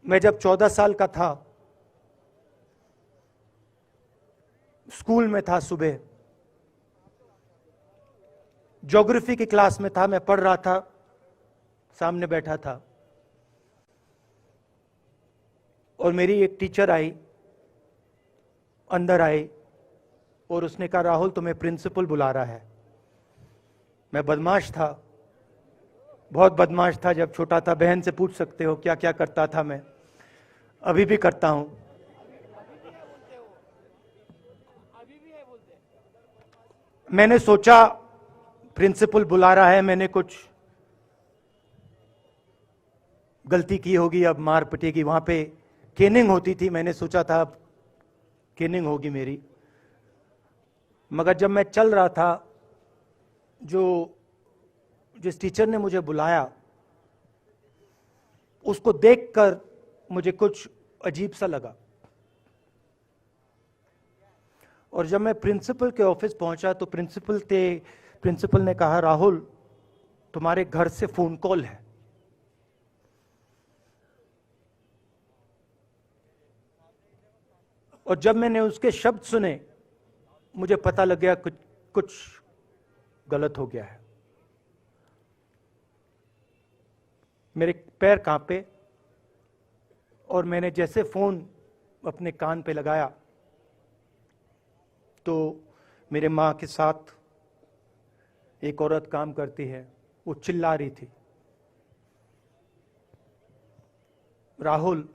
मैं जब 14 साल का था, स्कूल में था, सुबह ज्योग्राफी की क्लास में था, मैं पढ़ रहा था, सामने बैठा था और मेरी एक टीचर आई, अंदर आई और उसने कहा, राहुल तुम्हें प्रिंसिपल बुला रहा है। मैं बदमाश था, बहुत बदमाश था जब छोटा था। बहन से पूछ सकते हो क्या क्या करता था मैं, अभी भी करता हूं। मैंने सोचा प्रिंसिपल बुला रहा है, मैंने कुछ गलती की होगी, अब मार पिटेगी। वहां पे केनिंग होती थी, मैंने सोचा था अब केनिंग होगी मेरी। मगर जब मैं चल रहा था, जिस टीचर ने मुझे बुलाया उसको देखकर मुझे कुछ अजीब सा लगा। और जब मैं प्रिंसिपल के ऑफिस पहुंचा तो प्रिंसिपल ने कहा, राहुल तुम्हारे घर से फोन कॉल है। और जब मैंने उसके शब्द सुने, मुझे पता लग गया कुछ गलत हो गया है। मेरे पैर कांपे और मैंने जैसे फोन अपने कान पे लगाया तो मेरे मां के साथ एक औरत काम करती है, वो चिल्ला रही थी, राहुल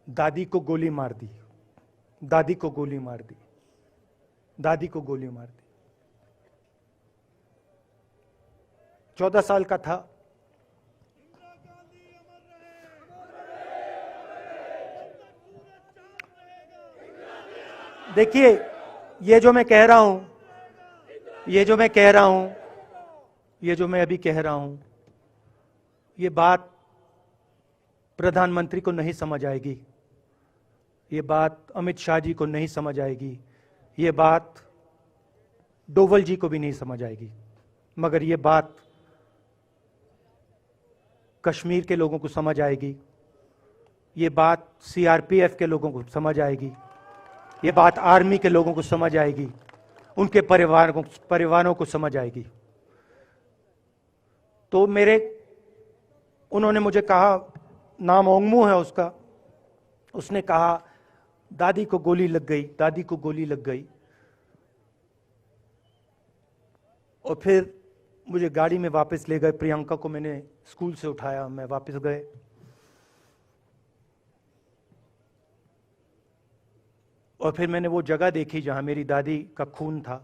दादी को गोली मार दी, दादी को गोली मार दी, दादी को गोली मार दी। 14 साल का था। देखिए, ये जो मैं कह रहा हूं, ये जो मैं अभी कह रहा हूं, ये बात प्रधानमंत्री को नहीं समझ आएगी, ये बात अमित शाह जी को नहीं समझ आएगी, ये बात डोवल जी को भी नहीं समझ आएगी, मगर ये बात कश्मीर के लोगों को समझ आएगी, ये बात सीआरपीएफ के लोगों को समझ आएगी, ये बात आर्मी के लोगों को समझ आएगी, उनके परिवारों को समझ आएगी। तो उन्होंने मुझे कहा, नाम ओंगमू है उसका, उसने कहा दादी को गोली लग गई, दादी को गोली लग गई। और फिर मुझे गाड़ी में वापस ले गए, प्रियंका को मैंने स्कूल से उठाया, मैं वापस गए। और फिर मैंने वो जगह देखी जहां मेरी दादी का खून था।